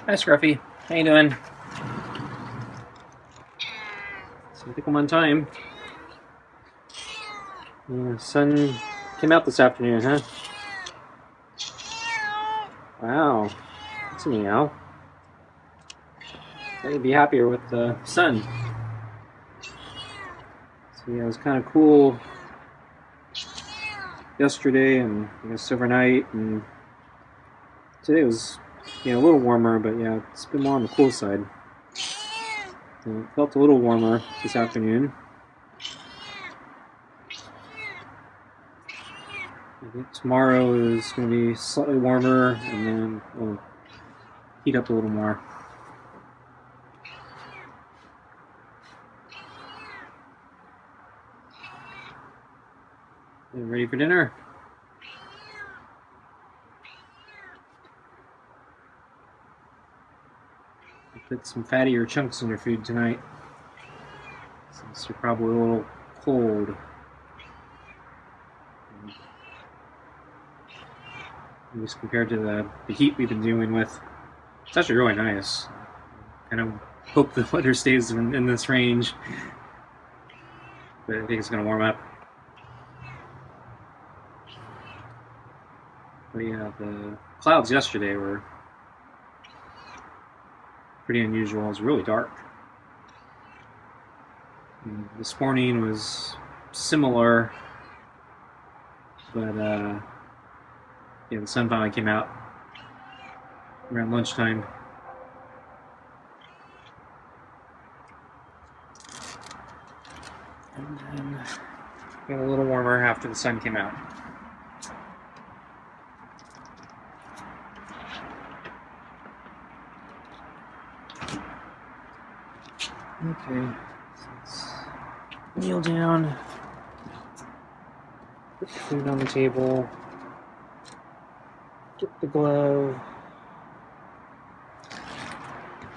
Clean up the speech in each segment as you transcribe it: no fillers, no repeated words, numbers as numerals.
Hi, Scruffy. How you doing? So I think I'm on time. Yeah, the sun came out this afternoon, huh? Wow. That's a meow. I'd be happier with the sun. So yeah, it was kind of cool yesterday and I guess overnight, and today was a little warmer, but yeah, it's been more on the cool side. It felt a little warmer this afternoon. I think tomorrow is going to be slightly warmer, and then we'll heat up a little more. You ready for dinner? Put some fattier chunks in your food tonight, since you're probably a little cold. At least compared to the heat we've been dealing with. It's actually really nice. Kind of hope the weather stays in this range, but I think it's going to warm up. But yeah, the clouds yesterday were pretty unusual. It was really dark. And this morning was similar, but yeah, the sun finally came out around lunchtime. And then got a little warmer after the sun came out. Okay, so let's kneel down, put the food on the table, get the glove,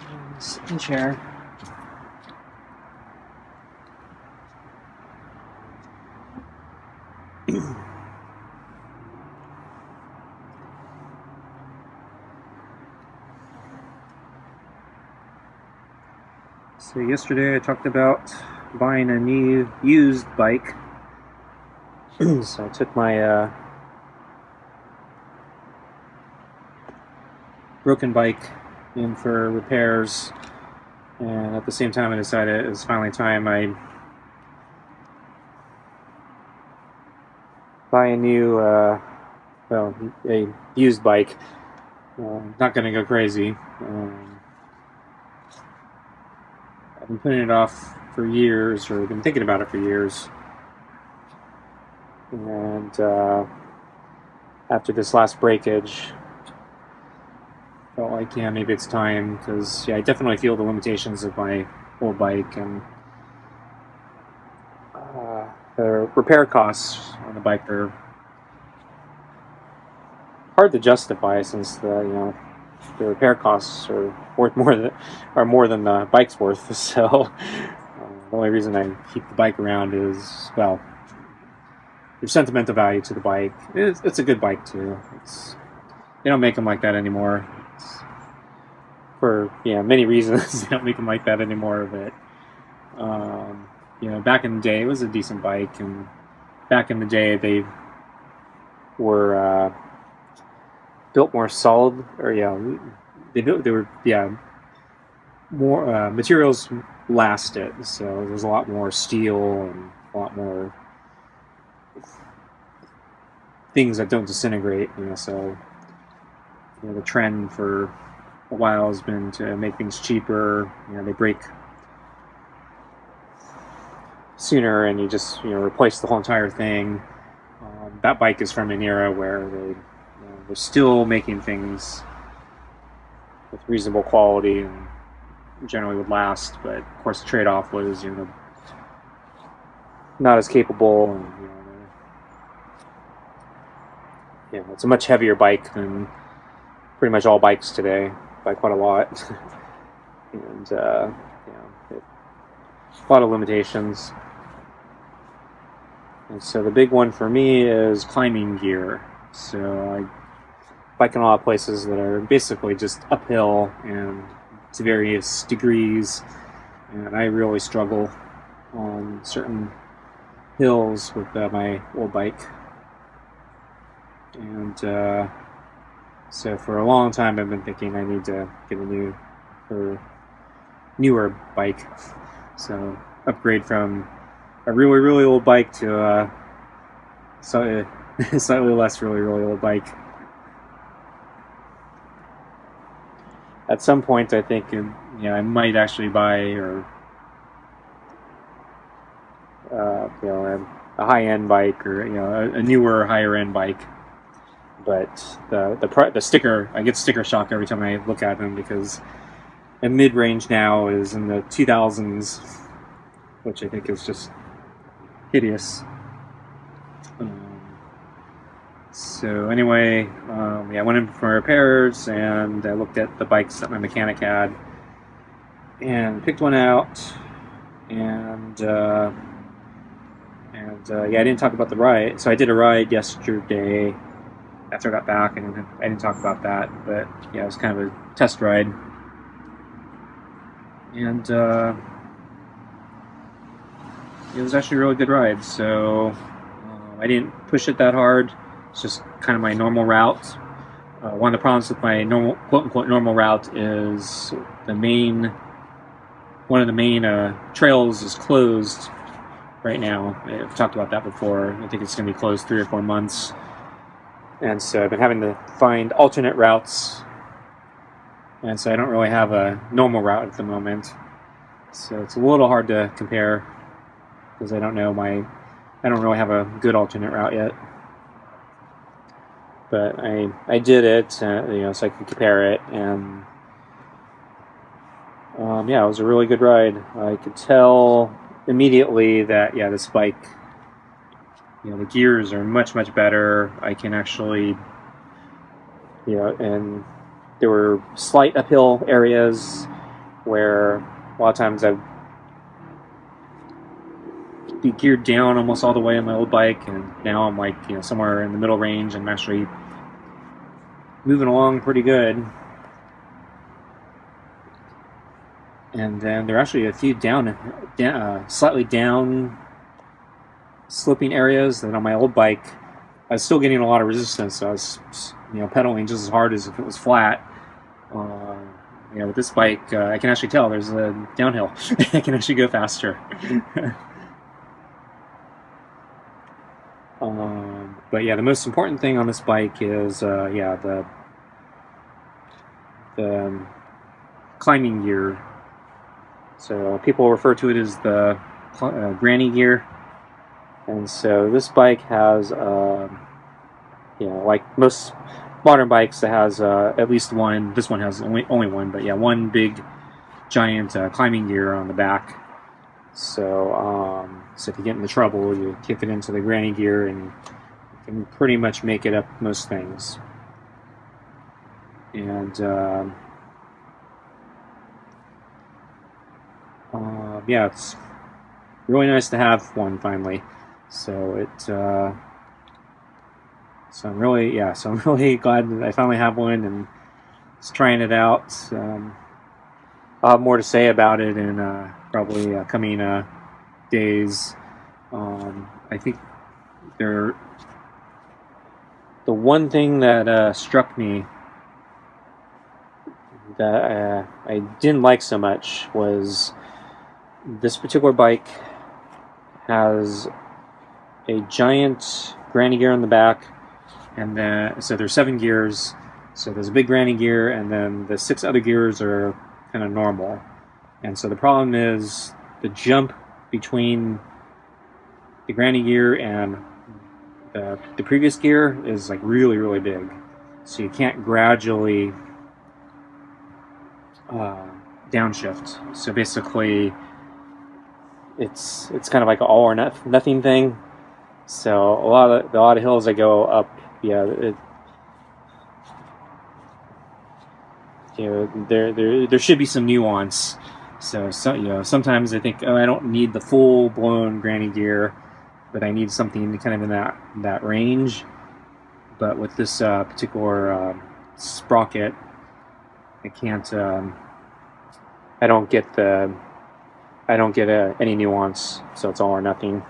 and sit in the chair. So yesterday I talked about buying a new used bike. So I took my broken bike in for repairs, and at the same time I decided it was finally time I buy a new, a used bike. Not going to go crazy. I've been putting it off for years, or been thinking about it for years. And after this last breakage, felt like, yeah, maybe it's time, because I definitely feel the limitations of my old bike, and the repair costs on the bike are hard to justify, since the repair costs are worth more than the bike's worth. So the only reason I keep the bike around is, well, there's sentimental value to the bike. It's a good bike too. They don't make them like that anymore. For many reasons, they don't make them like that anymore. But back in the day, it was a decent bike, and back in the day, they were built more solid, or they were more materials lasted. So there's a lot more steel and a lot more things that don't disintegrate. So the trend for a while has been to make things cheaper. They break sooner, and you just replace the whole entire thing. That bike is from an era where they're still making things with reasonable quality and generally would last, but of course the trade-off was not as capable, and it's a much heavier bike than pretty much all bikes today, by quite a lot. And a lot of limitations. And so the big one for me is climbing gear. So I biking a lot of places that are basically just uphill and to various degrees, and I really struggle on certain hills with my old bike. And so for a long time I've been thinking I need to get a newer bike. So upgrade from a really old bike to a slightly less really old bike. At some point I think I might actually buy a high-end bike, or a newer, higher-end bike. But the sticker, I get sticker shock every time I look at them, because a mid-range now is in the 2000s, which I think is just hideous. So anyway, I went in for repairs, and I looked at the bikes that my mechanic had, and picked one out, and I didn't talk about the ride. So I did a ride yesterday after I got back, and I didn't talk about that, but it was kind of a test ride, and it was actually a really good ride. So I didn't push it that hard. It's just kind of my normal route. One of the problems with my normal, quote-unquote normal route, is one of the main trails is closed right now. I've talked about that before. I think it's going to be closed 3 or 4 months. And so I've been having to find alternate routes. And so I don't really have a normal route at the moment. So it's a little hard to compare, because I don't really have a good alternate route yet. But I did it, so I could compare it, and it was a really good ride. I could tell immediately that this bike, the gears are much better. I can actually, and there were slight uphill areas where a lot of times I'd be geared down almost all the way on my old bike, and now I'm like somewhere in the middle range, and I'm actually moving along pretty good. And then there are actually a few slightly down slipping areas that on my old bike I was still getting a lot of resistance. So I was pedaling just as hard as if it was flat. With this bike I can actually tell there's a downhill. I can actually go faster. But the most important thing on this bike is the climbing gear. So people refer to it as the granny gear. And so this bike has, like most modern bikes, it has at least one. This one has only one, but one big giant climbing gear on the back. So if you get into trouble, you kick it into the granny gear, and you can pretty much make it up most things. And it's really nice to have one finally. So I'm really glad that I finally have one, and just trying it out. I'll have more to say about it in probably coming days. I think the one thing that struck me that I didn't like so much was this particular bike has a giant granny gear on the back, and then so there's 7 gears. So there's a big granny gear, and then the 6 other gears are kind of normal. And so the problem is the jump between the granny gear and the previous gear is like really big. So you can't gradually downshift. So basically it's kind of like an all or nothing thing. So a lot of hills I go up, there should be some nuance. So sometimes I think, I don't need the full blown granny gear, but I need something kind of in that range. But with this particular sprocket. I can't. I don't get any nuance, so it's all or nothing.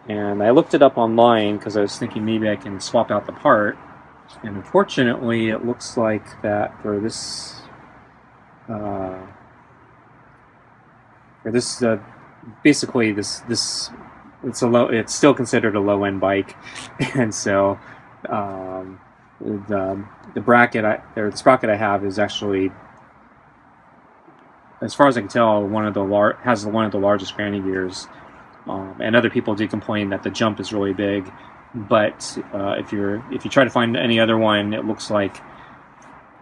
And I looked it up online because I was thinking maybe I can swap out the part. And unfortunately, it looks like that for this, basically this it's still considered a low end bike, and so the bracket the sprocket I have is actually, as far as I can tell, has one of the largest granny gears. And other people did complain that the jump is really big, but if you try to find any other one, it looks like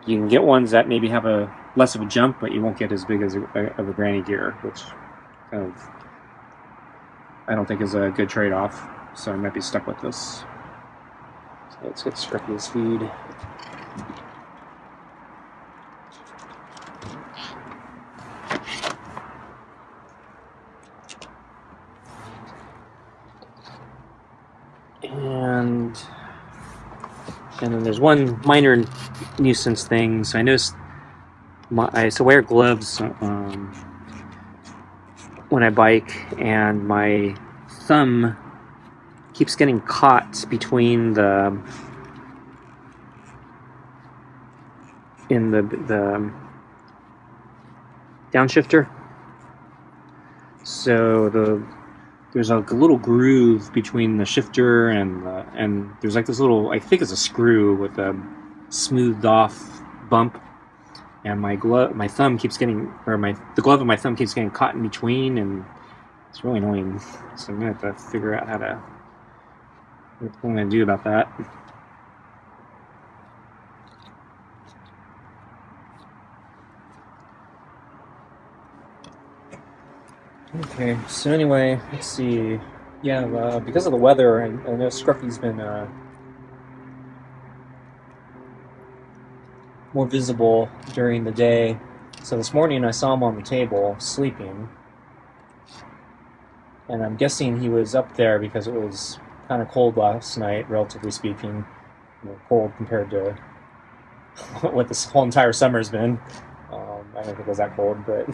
you can get ones that maybe have a less of a jump, but you won't get as big as of a granny gear, which kind of I don't think is a good trade-off. So I might be stuck with this. So let's get Scruffy's feed. And then there's one minor nuisance thing. So I noticed I wear gloves when I bike, and my thumb keeps getting caught between the downshifter. So there's like a little groove between the shifter and there's like this little, I think it's a screw with a smoothed off bump, and the glove of my thumb keeps getting caught in between, and it's really annoying. So I'm gonna have to figure out what I'm gonna do about that. Okay, so anyway, let's see. Yeah, because of the weather, I know Scruffy's been more visible during the day. So this morning I saw him on the table sleeping, and I'm guessing he was up there because it was kind of cold last night, relatively speaking. Cold compared to what this whole entire summer's been. I don't think it was that cold, but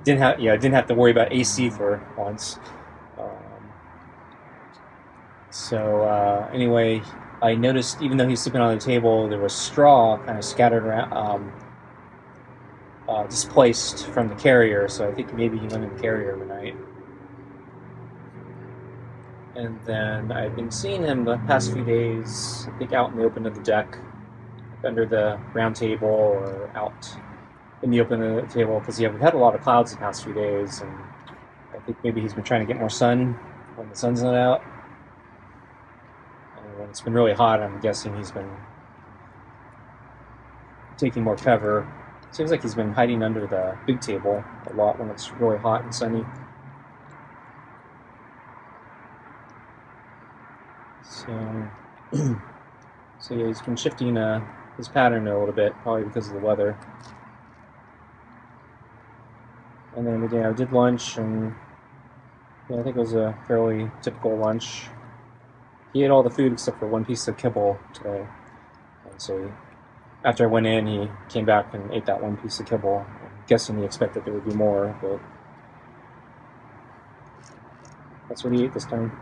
didn't have to worry about AC for once. Anyway, I noticed even though he's sleeping on the table, there was straw kind of scattered around, displaced from the carrier. So I think maybe he went in the carrier overnight. And then I've been seeing him the past few days, I think out in the open of the deck, under the round table, or out in the open of the table, because we've had a lot of clouds the past few days, and I think maybe he's been trying to get more sun when the sun's not out. And when it's been really hot, I'm guessing he's been taking more cover. Seems like he's been hiding under the big table a lot when it's really hot and sunny. So yeah, he's been shifting his pattern a little bit, probably because of the weather. And then again, I did lunch, and I think it was a fairly typical lunch. He ate all the food except for one piece of kibble today. And so after I went in, he came back and ate that one piece of kibble. I'm guessing he expected there would be more, but that's what he ate this time.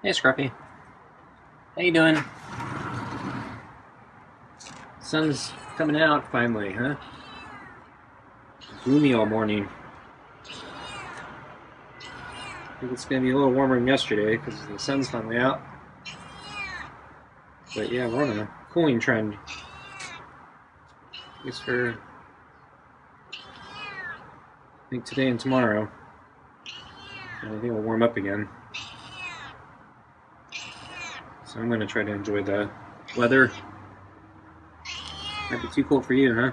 Hey, Scruffy. How you doing? Sun's coming out finally, huh? Gloomy all morning. I think it's gonna be a little warmer than yesterday because the sun's finally out. But yeah, we're on a cooling trend. At least for I think today and tomorrow. And I think it'll warm up again. So I'm gonna try to enjoy the weather. Might be too cold for you, huh?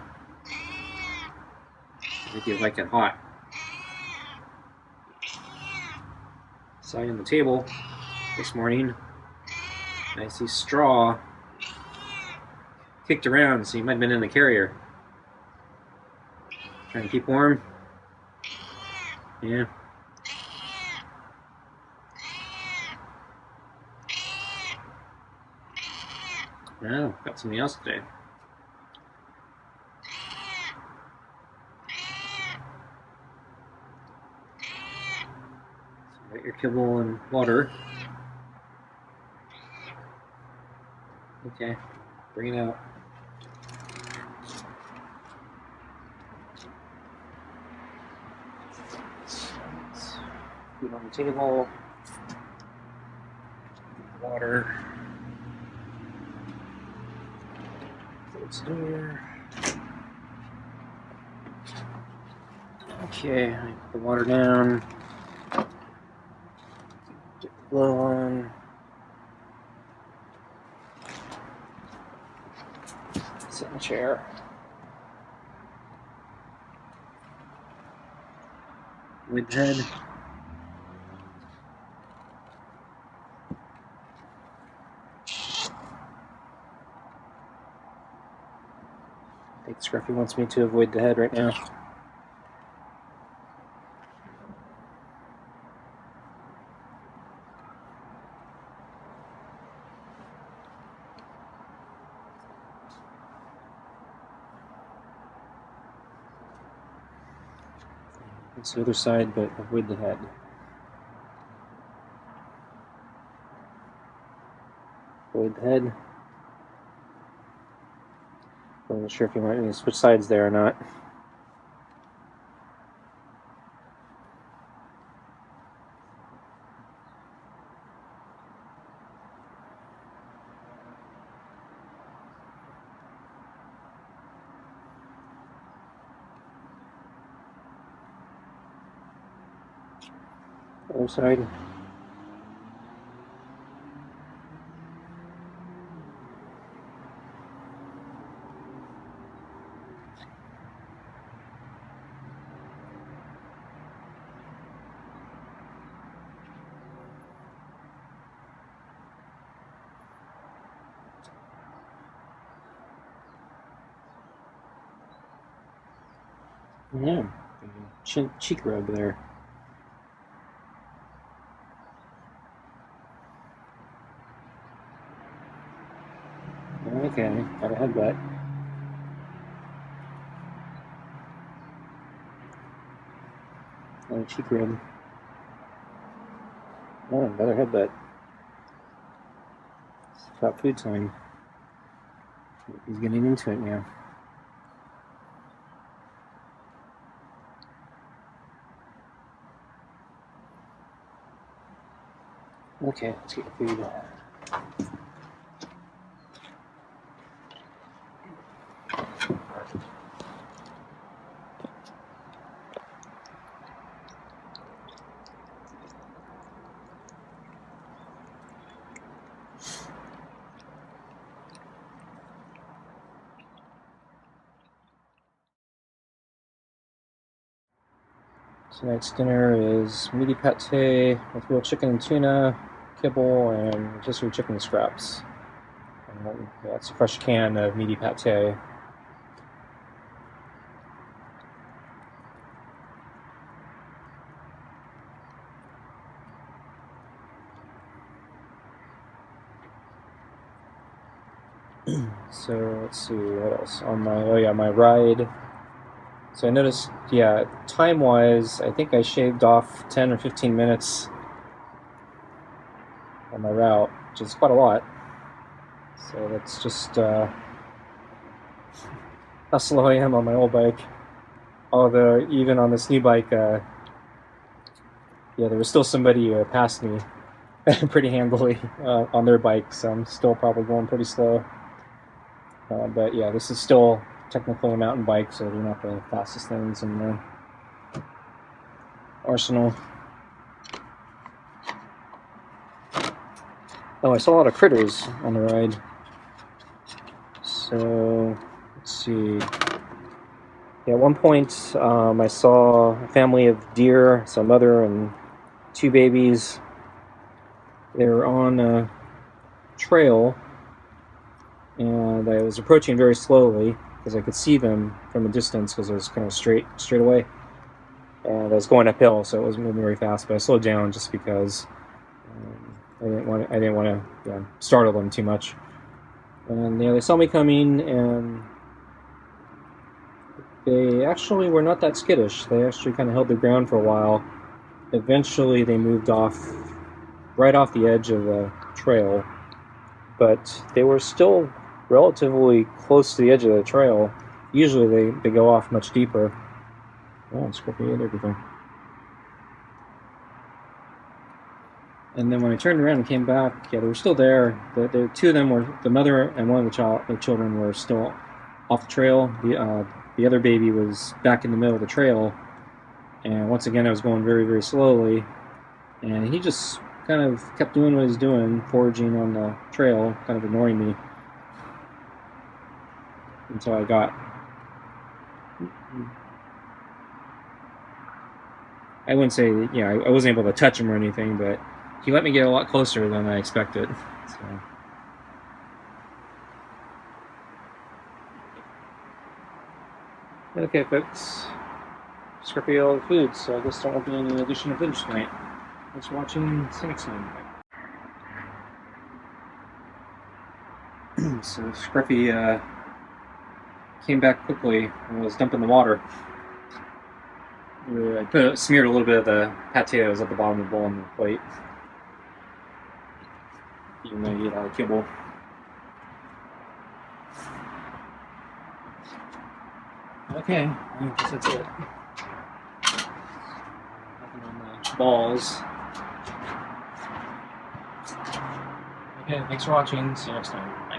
I think you like it hot. Saw you on the table this morning. I see straw kicked around, so you might have been in the carrier. Trying to keep warm? Yeah. No, got something else today. So get your kibble and water. Okay, bring it out. Food on the table. Water. Close the door. Okay, I put the water down. Get the glow on. Sit in the chair. With the head. I think Scruffy wants me to avoid the head right now. It's the other side, but avoid the head. Avoid the head. I'm not sure if you want me to switch sides there or not. Other side. Yeah, cheek rub there. Okay, got a headbutt. Another cheek rub. Oh, another headbutt. It's about food time. He's getting into it now. Okay, let's get your food. Tonight's dinner is meaty pate with real chicken and tuna, kibble, and rotisserie chicken scraps. Yeah, it's a fresh can of meaty pate. So let's see what else on my ride. So I noticed, yeah, time-wise, I think I shaved off 10 or 15 minutes on my route, which is quite a lot. So that's just how slow I am on my old bike. Although even on this new bike, yeah, there was still somebody passed me pretty handily on their bike, so I'm still probably going pretty slow. But yeah, this is still technically a mountain bike, so they're not the fastest things in the arsenal. Oh, I saw a lot of critters on the ride. So, let's see. Yeah, at one point, I saw a family of deer, so a mother and 2 babies. They were on a trail, and I was approaching very slowly because I could see them from a distance because it was kind of straight away. And I was going uphill, so it wasn't moving very fast. But I slowed down just because I didn't want to startle them too much. And yeah, they saw me coming, and they actually were not that skittish. They actually kind of held their ground for a while. Eventually, they moved off, right off the edge of the trail, but they were still relatively close to the edge of the trail. Usually, they go off much deeper. Oh, and Scruffy ate everything. And then when I turned around and came back, yeah, they were still there. The two of them were, the mother and one of the children were still off the trail. The other baby was back in the middle of the trail, and once again I was going very, very slowly, and he just kind of kept doing what he was doing, foraging on the trail, kind of ignoring me until I got. I wouldn't say, I wasn't able to touch him or anything, but he let me get a lot closer than I expected. So. Okay, folks. Scruffy all the food, so I guess there won't be any additional footage tonight. Thanks for watching. See you next time. So Scruffy came back quickly and was dumping the water. I smeared a little bit of the pate that was at the bottom of the bowl on the plate. Even though he ate all the kibble. Okay, I guess that's it. Nothing on the balls. Okay, thanks for watching. See you next time.